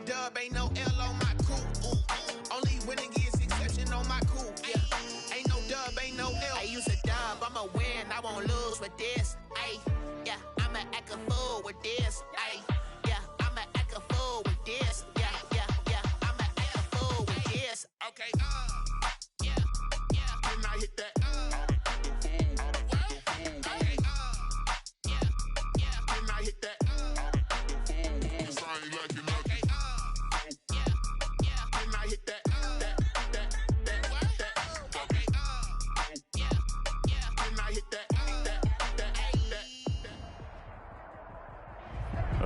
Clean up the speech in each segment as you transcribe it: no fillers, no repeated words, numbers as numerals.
dub, ain't no L on my coupe. Only winning is exception on my coupe. Ain't no dub, ain't no L. I use a dub, I'ma win, I won't lose with this. Yeah, I'ma act a fool with this. Yeah, I'ma act a fool with this. Yeah, I'ma act a fool with this. Okay, yeah, can I hit that? Can I hit that?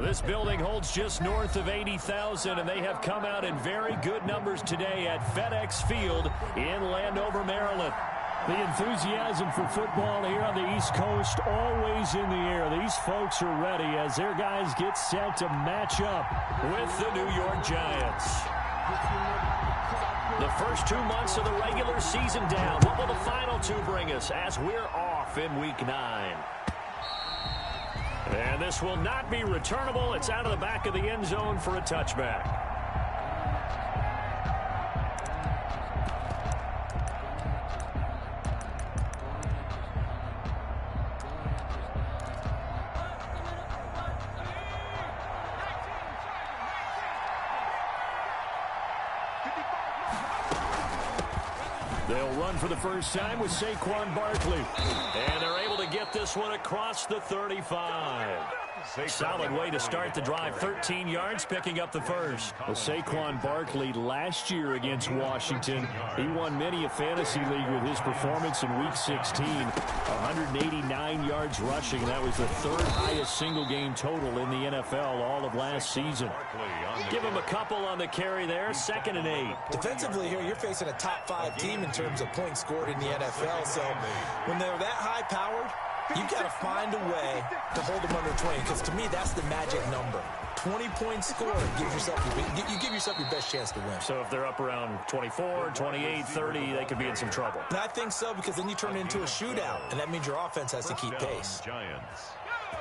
This building holds just north of 80,000, and they have come out in very good numbers today at FedEx Field in Landover, Maryland. The enthusiasm for football here on the East Coast always in the air. These folks are ready as their guys get set to match up with the New York Giants. The first 2 months of the regular season down. What will the final two bring us as we're off in Week 9? And this will not be returnable. It's out of the back of the end zone for a touchback. They'll run for the first time with Saquon Barkley. And they're able to get this one across the 35. Solid way to start the drive. 13 yards, picking up the first. Well, Saquon Barkley last year against Washington, he won many a fantasy league with his performance in Week 16. 189 yards rushing. That was the third highest single game total in the NFL all of last season. Give him a couple on the carry there. 2nd and 8. Defensively here, you're facing a top 5 team in terms of points scored in the NFL. So when they're that high-powered, you got to find a way to hold them under 20, because to me, that's the magic number. 20 points scored, you give yourself your best chance to win. So if they're up around 24, 28, 30, they could be in some trouble. And I think so, because then you turn it into a shootout, and that means your offense has to keep pace.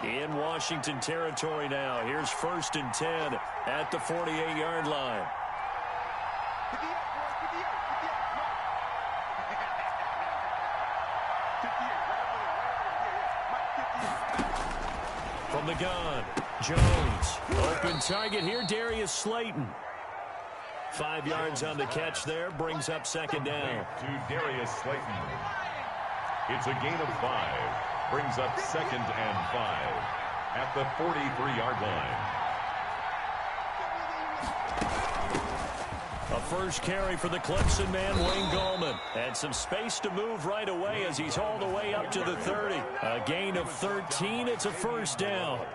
In Washington territory now. Here's 1st and 10 at the 48-yard line. From the gun, Jones. Open target here, Darius Slayton. 5 yards on the catch there, brings up 2nd down. To Darius Slayton. It's a gain of 5. Brings up 2nd and 5 at the 43-yard line. A first carry for the Clemson man, Wayne Gallman. And some space to move right away as he's hauled away up to the 30. A gain of 13. It's a first down.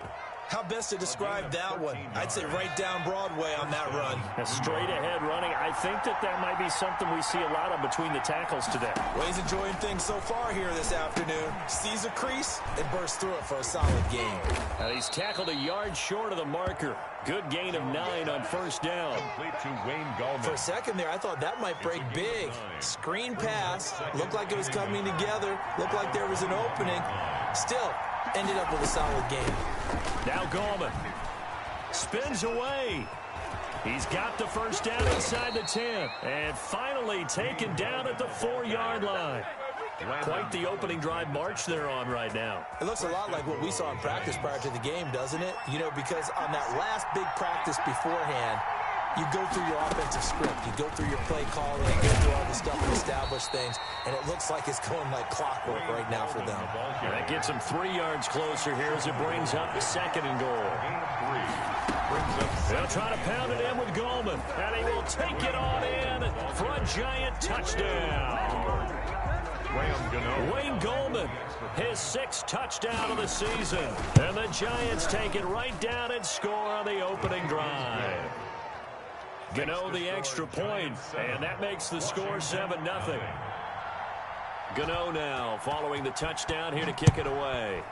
How best to describe that one? I'd say right down Broadway on that run. A straight ahead running. I think that might be something we see a lot of between the tackles today. Well, he's enjoying things so far here this afternoon. Sees a crease and bursts through it for a solid gain. Now he's tackled a yard short of the marker. Good gain of 9 on first down. Complete to Wayne Gallman. For a second there, I thought that might break big. Screen pass. Looked like it was coming together. Looked like there was an opening. Still, ended up with a solid gain. Now Gallman spins away. He's got the first down inside the 10. And finally taken down at the 4-yard line. Quite the opening drive march they're on right now. It looks a lot like what we saw in practice prior to the game, doesn't it? You know, because on that last big practice beforehand, you go through your offensive script. You go through your play calling. You go through all the stuff and establish things. And it looks like it's going like clockwork right now for them. And that gets them 3 yards closer here as it brings up the 2nd and goal. They'll try to pound it in with Gallman. And he will take it on in for a giant touchdown. Wayne Gallman, his 6th touchdown of the season. And the Giants take it right down and score on the opening drive. Gano the extra point, and that makes the score 7-0. Gano now following the touchdown here to kick it away.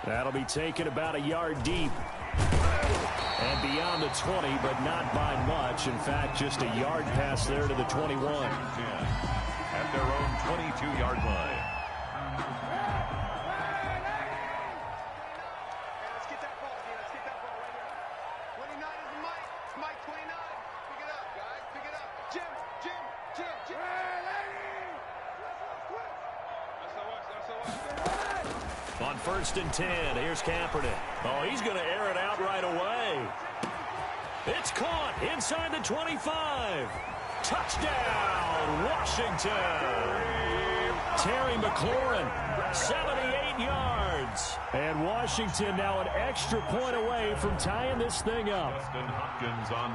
That'll be taken about a yard deep. And beyond the 20, but not by much. In fact, just a yard pass there to the 21. At their own 22-yard line. 1st and 10. Here's Kaepernick. Oh, he's going to air it out right away. It's caught inside the 25. Touchdown, Washington. Terry McLaurin, 78 yards. And Washington now an extra point away from tying this thing up.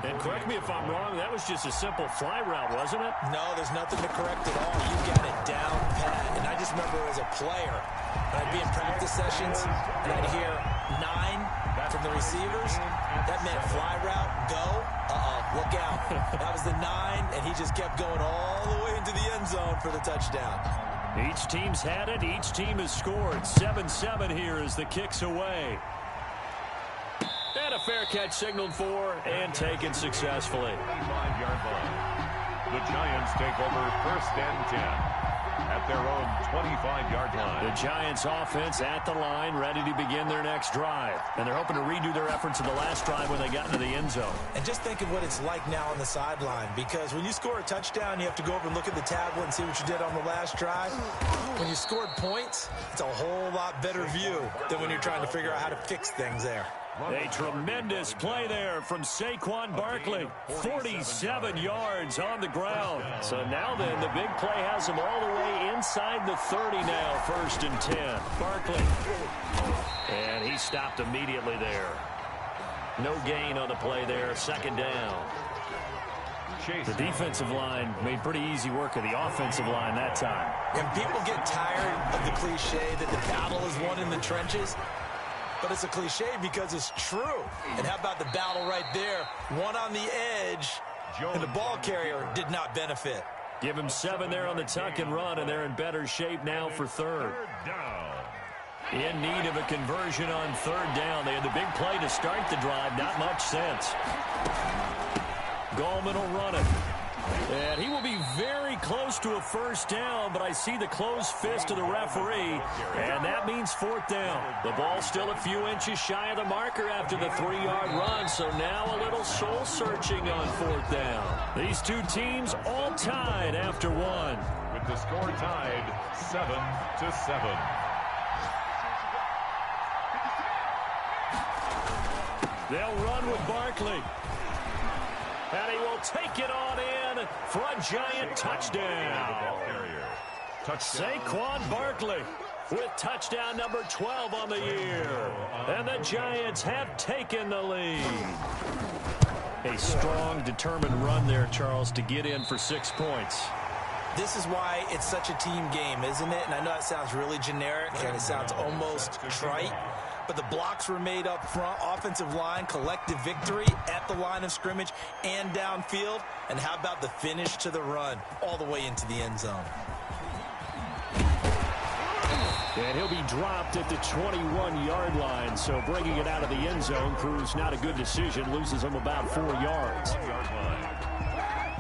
And correct me if I'm wrong, that was just a simple fly route, wasn't it? No, there's nothing to correct at all. You got it down pat. And I just remember as a player, I'd be in practice sessions, and I'd hear 9 from the receivers. That meant fly route, go. Look out. That was the 9, and he just kept going all the way into the end zone for the touchdown. Each team's had it. Each team has scored. 7-7 here as the kick's away. And a fair catch signaled for and taken successfully. 5-yard line. The Giants take over 1st and 10 at their own 25-yard line. The Giants offense at the line, ready to begin their next drive. And they're hoping to redo their efforts in the last drive when they got into the end zone. And just think of what it's like now on the sideline, because when you score a touchdown, you have to go over and look at the tablet and see what you did on the last drive. When you scored points, it's a whole lot better view than when you're trying to figure out how to fix things there. A tremendous play there from Saquon Barkley. 47 yards on the ground. So now then, the big play has him all the way inside the 30 now, 1st and 10. Barkley. And he stopped immediately there. No gain on the play there, 2nd down. The defensive line made pretty easy work of the offensive line that time. And people get tired of the cliche that the battle is won in the trenches. But it's a cliche because it's true. And how about the battle right there? One on the edge, and the ball carrier did not benefit. Give him 7 there on the tuck and run, and they're in better shape now for 3rd. In need of a conversion on 3rd down. They had the big play to start the drive. Not much sense. Gallman will run it. And he will be very close to a 1st down, but I see the closed fist of the referee, and that means 4th down. The ball still a few inches shy of the marker after the 3-yard run, so now a little soul-searching on 4th down. These two teams all tied after 1. With the score tied 7-7. They'll run with Barkley. And he will take it on in for a giant touchdown. Saquon Barkley with touchdown number 12 on the year. And the Giants have taken the lead. A strong, determined run there, Charles, to get in for 6 points. This is why it's such a team game, isn't it? And I know it sounds really generic and it sounds almost trite. But the blocks were made up front. Offensive line, collective victory at the line of scrimmage and downfield. And how about the finish to the run all the way into the end zone? And he'll be dropped at the 21-yard line. So bringing it out of the end zone proves not a good decision. Loses him about 4 yards.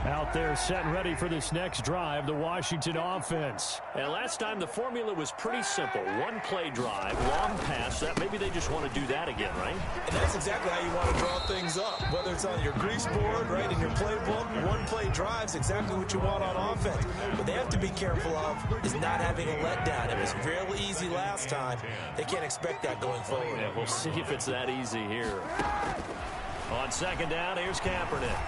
Out there set and ready for this next drive, the Washington offense. And last time the formula was pretty simple. 1-play drive, long pass. That maybe they just want to do that again, right? And that's exactly how you want to draw things up. Whether it's on your grease board, right, in your playbook, 1-play drive's exactly what you want on offense. What they have to be careful of is not having a letdown. It was real easy last time. They can't expect that going forward. Yeah, we'll see if it's that easy here. On 2nd down, here's Kaepernick.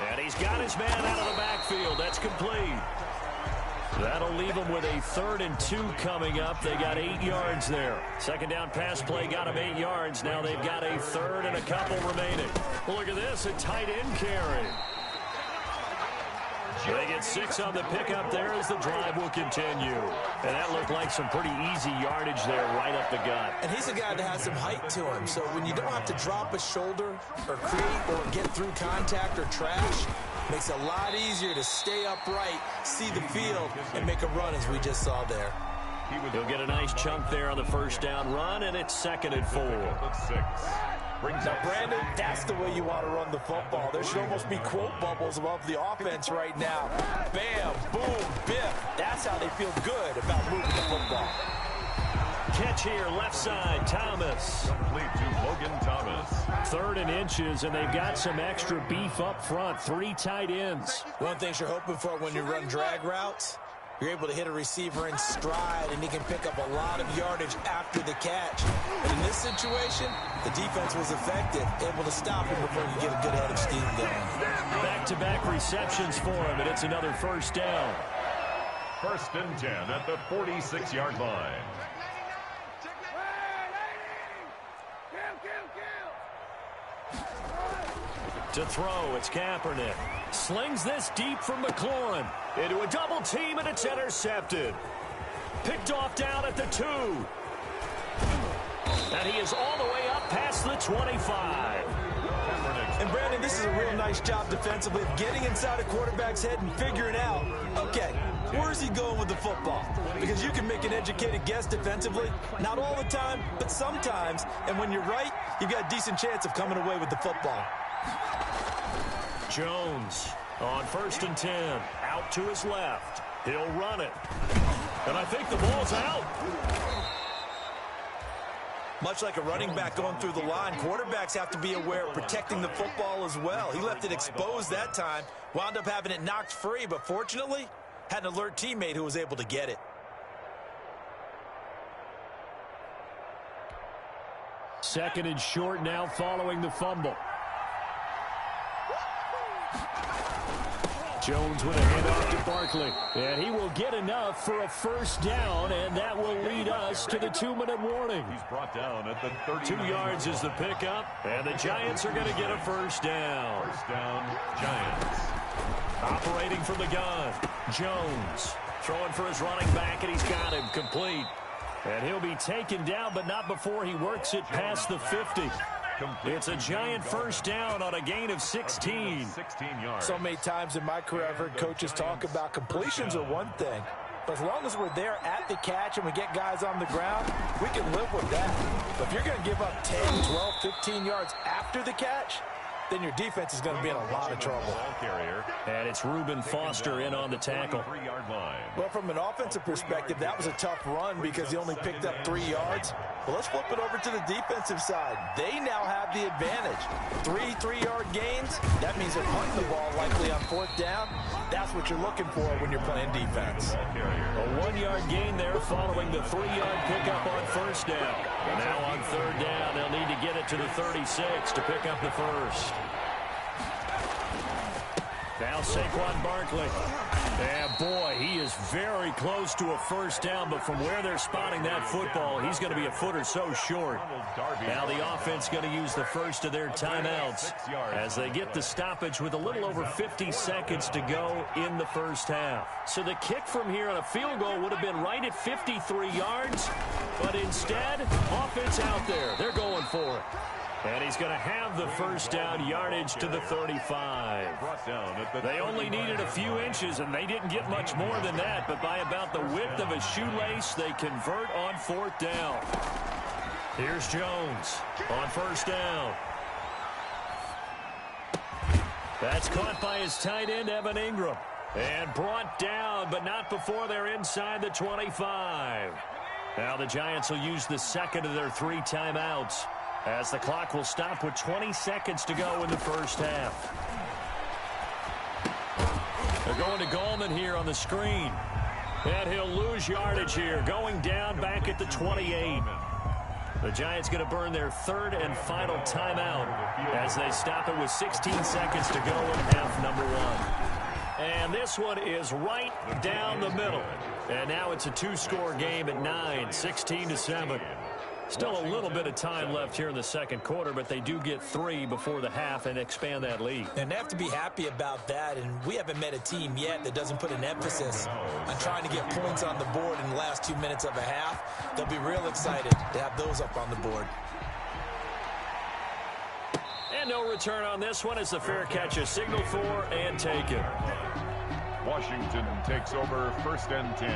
And he's got his man out of the backfield. That's complete. That'll leave them with a 3rd and 2 coming up. They got 8 yards there. 2nd down pass play got them 8 yards. Now they've got a 3rd and a couple remaining. Look at this, a tight end carry. They get 6 on the pickup there as the drive will continue. And that looked like some pretty easy yardage there right up the gut. And he's a guy that has some height to him. So when you don't have to drop a shoulder or create or get through contact or trash, makes it a lot easier to stay upright, see the field, and make a run as we just saw there. He'll get a nice chunk there on the 1st down run, and it's 2nd and 4. Now, Brandon, that's the way you want to run the football. There should almost be quote bubbles above the offense right now. Bam, boom, biff. That's how they feel good about moving the football. Catch here, left side, Thomas. Complete to Logan Thomas. 3rd and inches, and they've got some extra beef up front. 3 tight ends. One thing you're hoping for when you run drag routes You're able to hit a receiver in stride, and he can pick up a lot of yardage after the catch. But in this situation, the defense was effective, able to stop him before you get a good head of steam going. Back-to-back receptions for him, and it's another first down. 1st and 10 at the 46-yard line. To throw, it's Kaepernick. Slings this deep from McLaurin. Into a double team, and it's intercepted. Picked off down at the 2. And he is all the way up past the 25. And Brandon, this is a real nice job defensively of getting inside a quarterback's head and figuring out, okay, where's he going with the football? Because you can make an educated guess defensively, not all the time, but sometimes. And when you're right, you've got a decent chance of coming away with the football. Jones on 1st and 10. Out to his left. He'll run it. And I think the ball's out. Much like a running back going through the line, quarterbacks have to be aware of protecting the football as well. He left it exposed that time, wound up having it knocked free, but fortunately, had an alert teammate who was able to get it. Second and short now following the fumble. Jones with a handoff to Barkley. And he will get enough for a first down, and that will lead us to the 2-minute warning. He's brought down at the 30. 2 yards is the pickup, and the Giants are going to get a first down. First down, Giants. Operating from the gun, Jones. Throwing for his running back, and he's got him complete. And he'll be taken down, but not before he works it past the 50. It's a Giant first down on a gain of 16. 16 yards. So many times in my career I've heard coaches talk about completions are one thing, but as long as we're there at the catch and we get guys on the ground, we can live with that. But if you're going to give up 10, 12, 15 yards after the catch, then your defense is going to be in a lot of trouble. And it's Reuben Foster in on the tackle. Well, from an offensive perspective, that was a tough run because he only picked up 3 yards. But let's flip it over to the defensive side. They now have the advantage. 3 3-yard gains, that means they're punting the ball likely on 4th down. That's what you're looking for when you're playing defense. A 1-yard gain there following the 3-yard pickup on first down. And now on 3rd down, they'll need to get it to the 36 to pick up the first. Now Saquon Barkley. And boy, he is very close to a first down, but from where they're spotting that football, he's going to be a foot or so short. Now the offense going to use the first of their timeouts as they get the stoppage with a little over 50 seconds to go in the first half. So the kick from here on a field goal would have been right at 53 yards, but instead, offense out there. They're going for it. And he's going to have the first down yardage to the 35. They only needed a few inches, and they didn't get much more than that. But by about the width of a shoelace, they convert on 4th down. Here's Jones on first down. That's caught by his tight end, Evan Ingram. And brought down, but not before they're inside the 25. Now the Giants will use the second of their 3 timeouts, as the clock will stop with 20 seconds to go in the first half. They're going to Gallman here on the screen. And he'll lose yardage here, going down back at the 28. The Giants going to burn their 3rd and final timeout as they stop it with 16 seconds to go in half number 1. And this one is right down the middle. And now it's a 2-score game at 9, 16-7. Still a little bit of time left here in the second quarter, but they do get 3 before the half and expand that lead. And they have to be happy about that, and we haven't met a team yet that doesn't put an emphasis on trying to get points on the board in the last 2 minutes of a half. They'll be real excited to have those up on the board. And no return on this one as the fair catch is signaled for and taken. Washington takes over 1st and 10.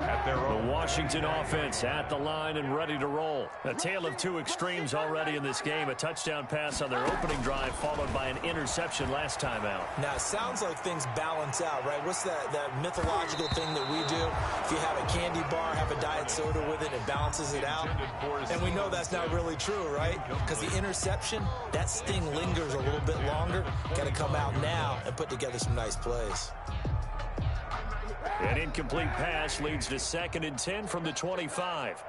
At their own. The Washington offense at the line and ready to roll. A tale of 2 extremes already in this game. A touchdown pass on their opening drive followed by an interception last time out. Now, it sounds like things balance out, right? What's that mythological thing that we do? If you have a candy bar, have a diet soda with it, it balances it out. And we know that's not really true, right? Because the interception, that sting lingers a little bit longer. Got to come out now and put together some nice plays. An incomplete pass leads to 2nd and 10 from the 25.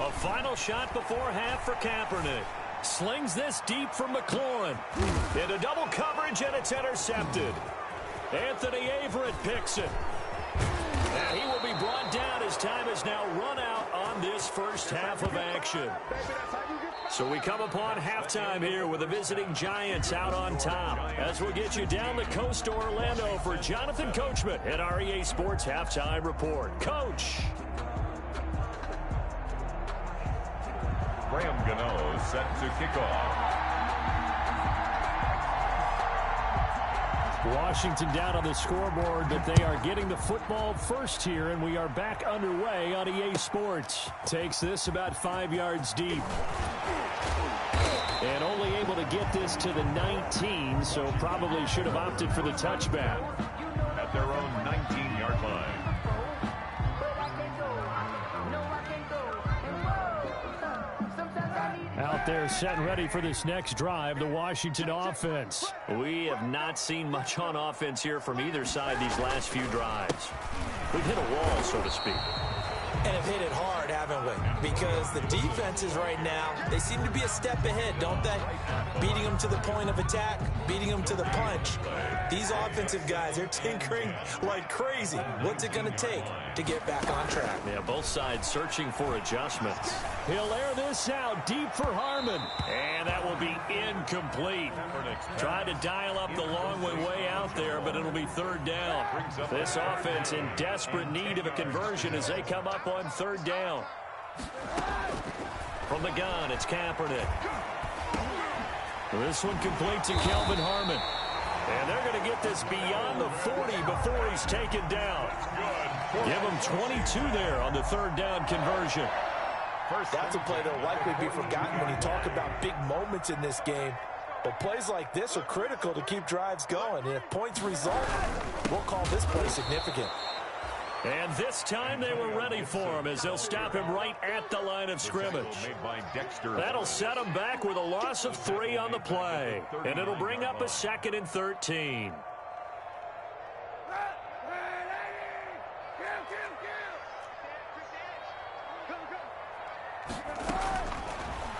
A final shot before half for Kaepernick. Slings this deep from McLaurin. Into double coverage, and it's intercepted. Anthony Averett picks it. And he will be brought down as time has now run out on this first half of action. So we come upon halftime here with the visiting Giants out on top. As we'll get you down the coast to Orlando for Jonathan Coachman at our EA Sports Halftime Report. Coach. Graham Gano set to kick off. Washington down on the scoreboard, but they are getting the football first here, and we are back underway on EA Sports. Takes this about 5 yards deep. And only able to get this to the 19, so probably should have opted for the touchback. At their own 19-yard line. Out there set and ready for this next drive, the Washington offense. We have not seen much on offense here from either side these last few drives. We've hit a wall, so to speak. And have hit it hard, haven't we? Because the defenses right now, they seem to be a step ahead, don't they? Beating them to the point of attack, beating them to the punch. These offensive guys, they're tinkering like crazy. What's it going to take to get back on track? Yeah, both sides searching for adjustments. He'll air this out deep for Harmon. And that will be incomplete. Tried to dial up the long way out there, but it'll be 3rd down. This offense in desperate need of a conversion as they come up on 3rd down. From the gun, it's Kaepernick. This one complete to Kelvin Harmon. And they're going to get this beyond the 40 before he's taken down. Give him 22 there on the 3rd down conversion. That's a play that will likely be forgotten when you talk about big moments in this game. But plays like this are critical to keep drives going. And if points result, we'll call this play significant. And this time they were ready for him as they'll stop him right at the line of scrimmage. That'll set him back with a loss of 3 on the play. And it'll bring up a 2nd and 13.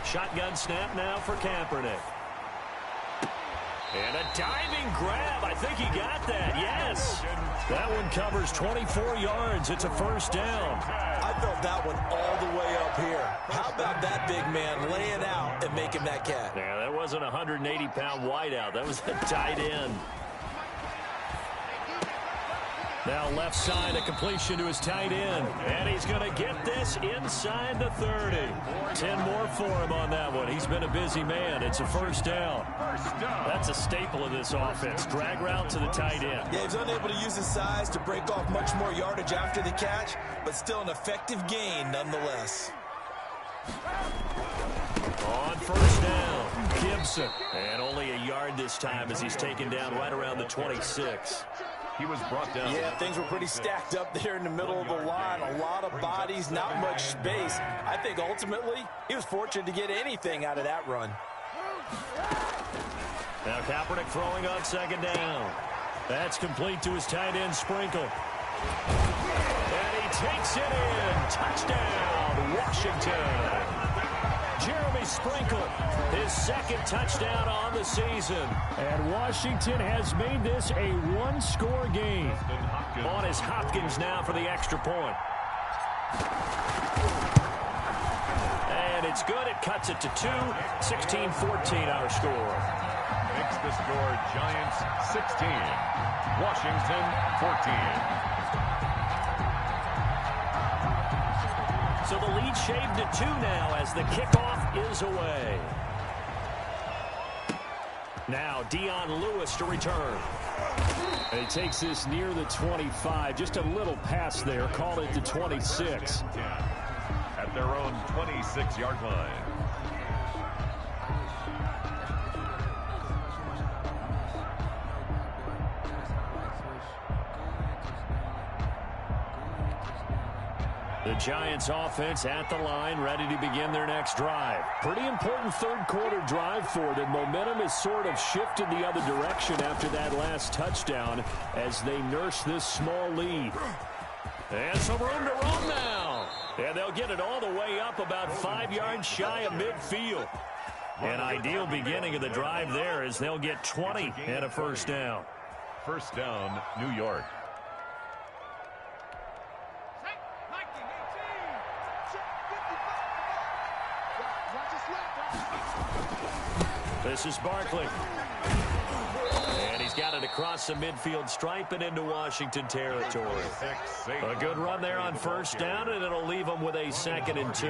Shotgun snap now for Kaepernick. And a diving grab. I think he got that. Yes. That one covers 24 yards. It's a 1st down. I felt that one all the way up here. How about that big man laying out and making that catch? Yeah, that wasn't a 180-pound wideout. That was a tight end. Now left side, a completion to his tight end. And he's going to get this inside the 30. 10 more for him on that one. He's been a busy man. It's a 1st down. That's a staple of this offense. Drag route to the tight end. Yeah, he's unable to use his size to break off much more yardage after the catch, but still an effective gain nonetheless. On 1st down, Gibson. And only a yard this time as he's taken down right around the 26. He was brought down. Yeah, things were pretty stacked up there in the middle of the line. A lot of bodies, not much space. I think ultimately he was fortunate to get anything out of that run. Now Kaepernick throwing on 2nd down. That's complete to his tight end, Sprinkle. And he takes it in. Touchdown, Washington. Jeremy Sprinkle, his 2nd touchdown on the season. And Washington has made this a 1-score game. On is Hopkins now for the extra point. And it's good. It cuts it to 2. 16-14 our score. Makes the score Giants 16. Washington 14. So the lead shaved to 2 now as the kickoff is away. Now Dion Lewis to return. And he takes this near the 25. Just a little pass there. Call it the 26. At their own 26-yard line. The Giants offense at the line, ready to begin their next drive. Pretty important third quarter drive for them. Momentum has sort of shifted the other direction after that last touchdown as they nurse this small lead. And some room to roam now. And they'll get it all the way up about 5 yards shy of midfield. An ideal beginning of the drive there as they'll get 20 and a first down. First down, New York. This is Barkley. And he's got it across the midfield stripe and into Washington territory. A good run there on first down, and it'll leave them with a 2nd and 2.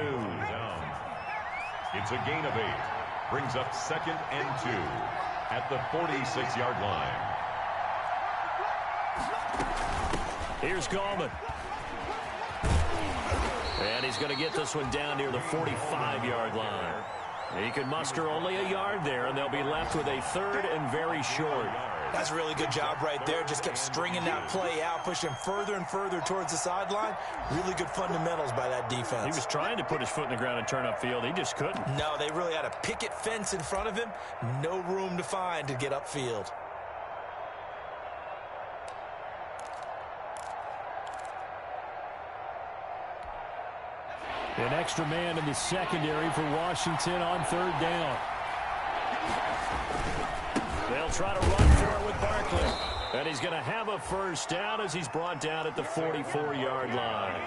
It's a gain of 8. Brings up 2nd and 2 at the 46-yard line. Here's Gallman. And he's going to get this one down near the 45-yard line. He can muster only a yard there, and they'll be left with a 3rd and very short. That's a really good job right there. Just kept stringing that play out, pushing further and further towards the sideline. Really good fundamentals by that defense. He was trying to put his foot in the ground and turn upfield. He just couldn't. No, they really had a picket fence in front of him. No room to find to get upfield. An extra man in the secondary for Washington on 3rd down. They'll try to run for it with Barkley. And he's going to have a first down as he's brought down at the 44-yard line.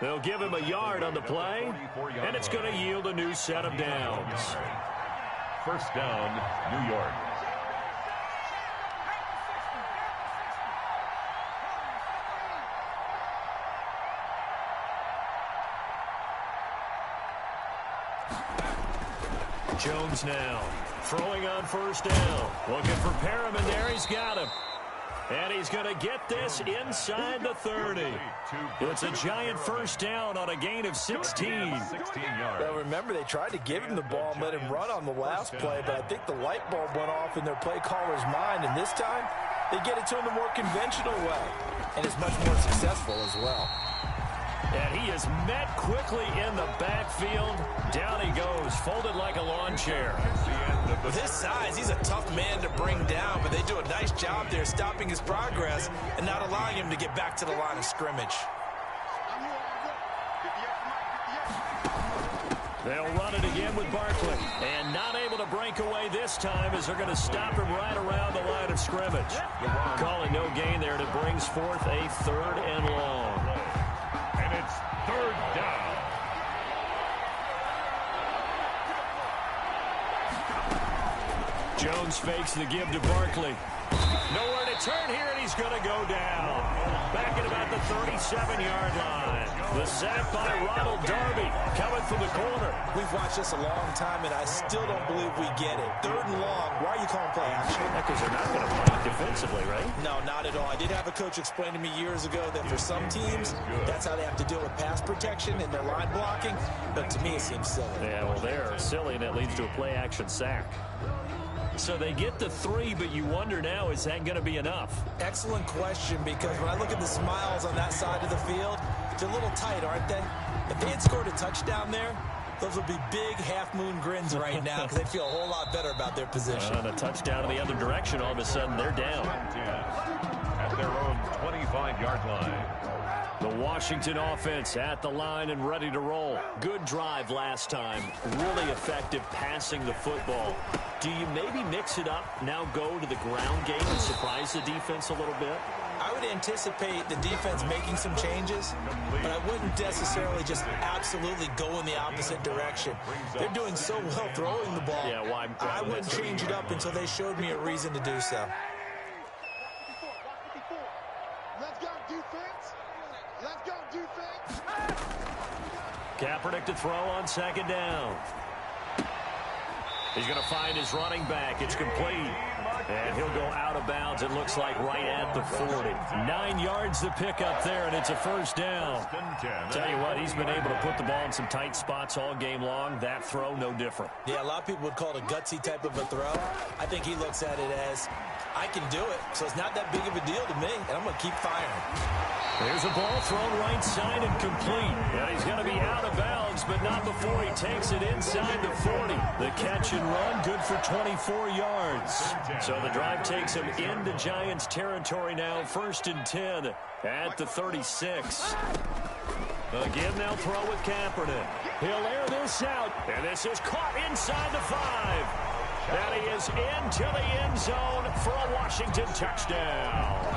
They'll give him a yard on the play, and it's going to yield a new set of downs. First down, New York. Jones now throwing on first down. Looking for Perriman there. He's got him. And he's going to get this inside the 30. It's a giant first down on a gain of 16. Well, remember, they tried to give him the ball and let him run on the last play, but I think the light bulb went off in their play caller's mind, and this time they get it to him the more conventional way, and it's much more successful as well. And he is met quickly in the backfield. Down he goes, folded like a lawn chair. With his size, he's a tough man to bring down, but they do a nice job there stopping his progress and not allowing him to get back to the line of scrimmage. They'll run it again with Barkley. And not able to break away this time as they're going to stop him right around the line of scrimmage. Calling no gain there, and it brings forth a 3rd and long. And it's 3rd down. Jones fakes the give to Barkley. Nowhere to turn here, and he's going to go down. Back at about the 37-yard line. The sack by Ronald Darby coming from the corner. We've watched this a long time, and I still don't believe we get it. 3rd and long. Why are you calling play action? Because they're not going to fight defensively, right? No, not at all. I did have a coach explain to me years ago that for some teams, that's how they have to deal with pass protection and their line blocking. But to me, it seems silly. Yeah, well, they're silly, and it leads to a play-action sack. So they get the 3, but you wonder now, is that going to be enough? Excellent question, because when I look at the smiles on that side of the field, they're a little tight, aren't they? If they had scored a touchdown there, those would be big half-moon grins right now because they'd feel a whole lot better about their position. And a touchdown in the other direction, all of a sudden they're down. At their own 25-yard line. The Washington offense at the line and ready to roll. Good drive last time. Really effective passing the football. Do you maybe mix it up, now go to the ground game and surprise the defense a little bit? I would anticipate the defense making some changes, but I wouldn't necessarily just absolutely go in the opposite direction. They're doing so well throwing the ball. Yeah, well, I wouldn't change it up until they showed me a reason to do so. Let's go, defense. Let's go, defense. Kaepernick to throw on 2nd down. He's going to find his running back. It's complete. And he'll go out of bounds, it looks like, right at the 40. 9 yards to pick up there, and it's a first down. Tell you what, he's been able to put the ball in some tight spots all game long. That throw, no different. Yeah, a lot of people would call it a gutsy type of a throw. I think he looks at it as, I can do it, so it's not that big of a deal to me, and I'm going to keep firing. There's a ball thrown right side and complete. And he's going to be out of bounds, but not before he takes it inside the 40. The catch and run, good for 24 yards. So the drive takes him into Giants territory now, 1st and 10 at the 36. Again, they'll throw with Kaepernick. He'll air this out, and this is caught inside the 5. And he is into the end zone for a Washington touchdown.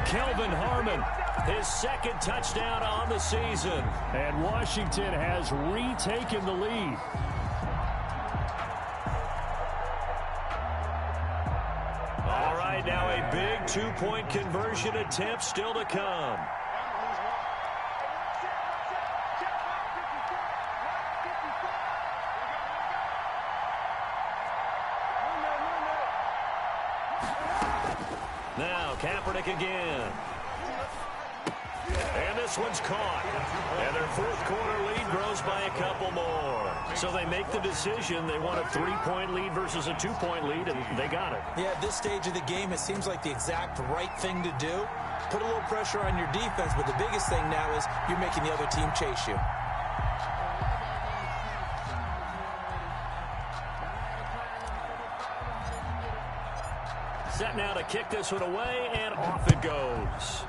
Kelvin Harmon, his 2nd touchdown on the season. And Washington has retaken the lead. All right, now a big 2-point conversion attempt still to come. Now, Kaepernick again. And this one's caught. And their 4th quarter lead grows by a couple more. So they make the decision. They want a 3-point lead versus a 2-point lead, and they got it. Yeah, at this stage of the game, it seems like the exact right thing to do. Put a little pressure on your defense, but the biggest thing now is you're making the other team chase you. Set now to kick this one away, and off it goes.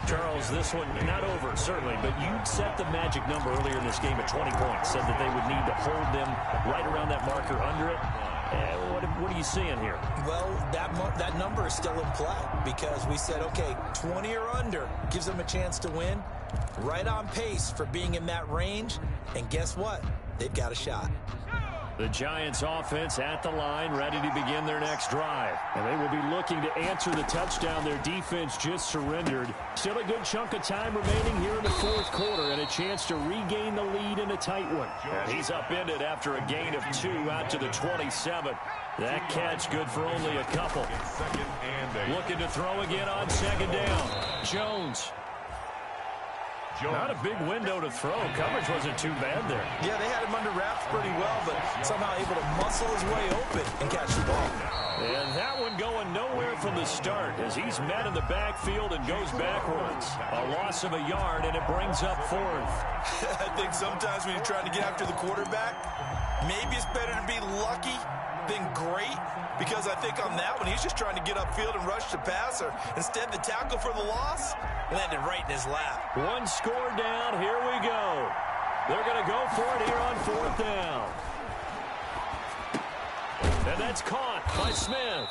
Charles, this one not over, certainly, but you set the magic number earlier in this game at 20 points. Said that they would need to hold them right around that marker under it. What are you seeing here? Well, that number is still in play because we said, okay, 20 or under gives them a chance to win. Right on pace for being in that range. And guess what? They've got a shot. The Giants offense at the line, ready to begin their next drive. And they will be looking to answer the touchdown their defense just surrendered. Still a good chunk of time remaining here in the 4th quarter and a chance to regain the lead in a tight one. And he's upended after a gain of 2 out to the 27. That catch good for only a couple. Looking to throw again on 2nd down. Jones. Not a big window to throw. Coverage wasn't too bad there. Yeah, they had him under wraps pretty well, but somehow able to muscle his way open and catch the ball. And that one going nowhere from the start as he's met in the backfield and goes backwards. A loss of a yard, and it brings up 4th. I think sometimes when you're trying to get after the quarterback, maybe it's better to be lucky than great, because I think on that one, he's just trying to get upfield and rush the passer. Instead, the tackle for the loss landed right in his lap. 1 score down. Here we go. They're going to go for it here on 4th down. And that's caught by Smith.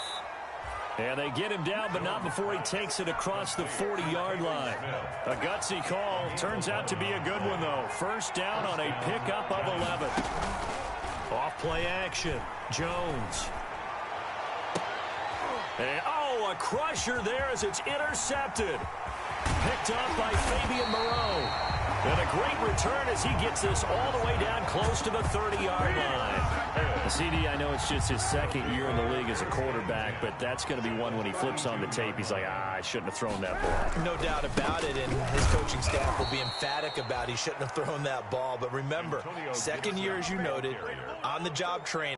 And they get him down, but not before he takes it across the 40-yard line. A gutsy call. Turns out to be a good one, though. 1st down on a pickup of 11. Off play action. Jones. And, a crusher there as it's intercepted. Picked up by Fabian Moreau. And a great return as he gets this all the way down close to the 30-yard line. CD, I know it's just his 2nd year in the league as a quarterback, but that's going to be one when he flips on the tape. He's like, I shouldn't have thrown that ball. No doubt about it, and his coaching staff will be emphatic about he shouldn't have thrown that ball. But remember, 2nd year, as you noted, on-the-job training.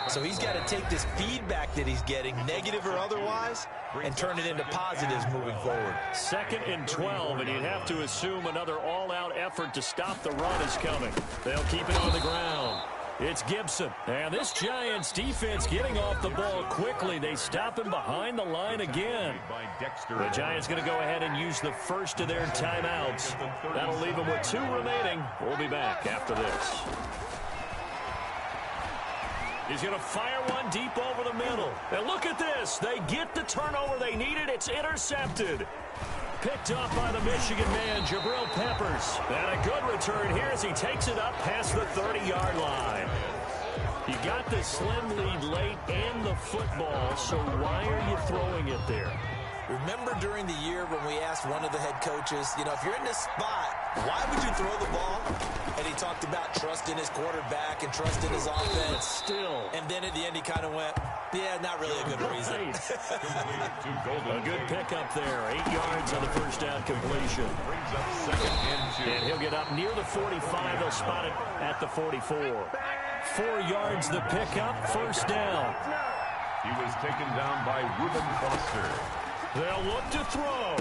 So he's got to take this feedback that he's getting, negative or otherwise, and turn it into positives moving forward. 2nd and 12, and you'd have to assume another all-out effort to stop the run is coming. They'll keep it on the ground. It's Gibson. And this Giants defense getting off the ball quickly. They stop him behind the line again. The Giants going to go ahead and use the first of their timeouts. That'll leave them with 2 remaining. We'll be back after this. He's going to fire one deep over the middle. And look at this. They get the turnover they needed. It's intercepted. Picked up by the Michigan man, Jabril Peppers. And a good return here as he takes it up past the 30-yard line. You got the slim lead late and the football, so why are you throwing it there? Remember during the year when we asked one of the head coaches, you know, if you're in this spot, why would you throw the ball? And he talked about trusting his quarterback and trusting his offense. Still. And then at the end he kind of went, yeah, not really a good reason. A good pickup there. 8 yards on the first down completion. Brings up second and 2. And he'll get up near the 45. They'll spot it at the 44. 4 yards the pickup, first down. He was taken down by Reuben Foster. They'll look to throw.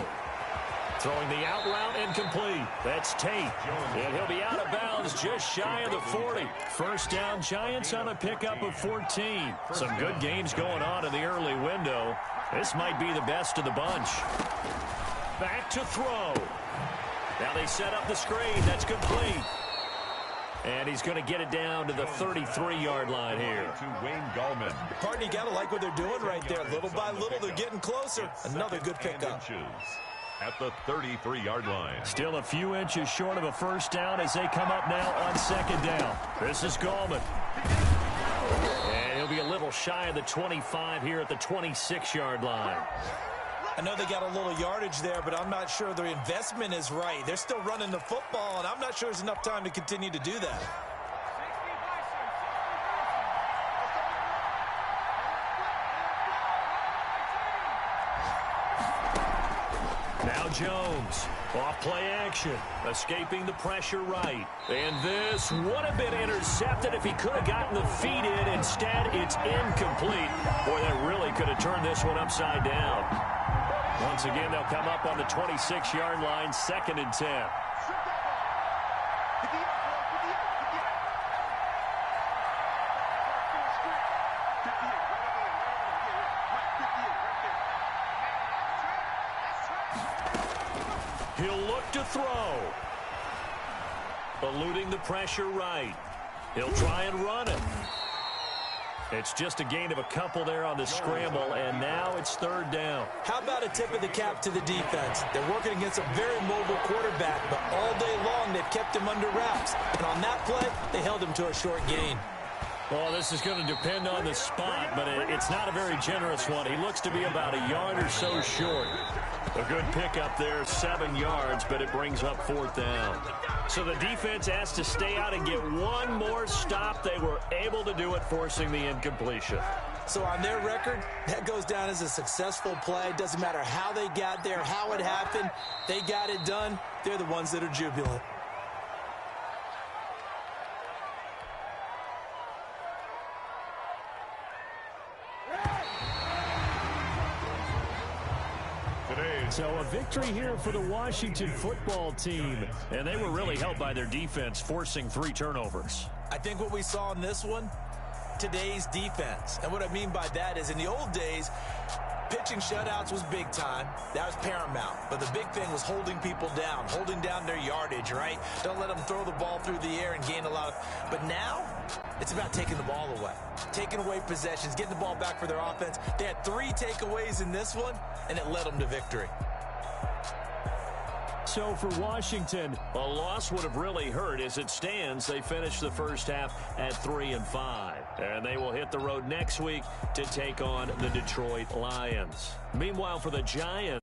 Throwing the out route incomplete. That's Tate. And he'll be out of bounds just shy of the 40. First down, Giants on a pickup of 14. Some good games going on in the early window. This might be the best of the bunch. Back to throw. Now they set up the screen. That's complete. And he's going to get it down to the 33-yard line here. To Wayne Gallman. Partner, you got to like what they're doing right there. Little by little, they're getting closer. Another good pickup. At the 33-yard line. Still a few inches short of a first down as they come up now on second down. This is Gallman. And he'll be a little shy of the 25 here at the 26-yard line. I know they got a little yardage there, but I'm not sure their investment is right. They're still running the football, and I'm not sure there's enough time to continue to do that. Now Jones, off play action, escaping the pressure right. And this would have been intercepted if he could have gotten the feet in. Instead, it's incomplete. Boy, that really could have turned this one upside down. Once again, they'll come up on the 26-yard line, second and 10. He'll look to throw. Eluding the pressure right. He'll try and run it. It's just a gain of a couple there on the scramble, and now it's third down. How about a tip of the cap to the defense? They're working against a very mobile quarterback, but all day long they've kept him under wraps. And on that play, they held him to a short gain. Well, this is going to depend on the spot, but it's not a very generous one. He looks to be about a yard or so short. A good pickup there, 7 yards, but it brings up fourth down. So the defense has to stay out and get one more stop. They were able to do it, forcing the incompletion. So on their record, that goes down as a successful play. Doesn't matter how they got there, how it happened. They got it done. They're the ones that are jubilant. So a victory here for the Washington football team. And they were really helped by their defense, forcing 3 turnovers. I think what we saw in this one, today's defense. And what I mean by that is in the old days, pitching shutouts was big time. That was paramount. But the big thing was holding people down, holding down their yardage, right? Don't let them throw the ball through the air and gain a lot. But now, it's about taking the ball away. Taking away possessions, getting the ball back for their offense. They had 3 takeaways in this one, and it led them to victory. So for Washington, a loss would have really hurt. As it stands, they finished the first half at 3-5. And they will hit the road next week to take on the Detroit Lions. Meanwhile, for the Giants,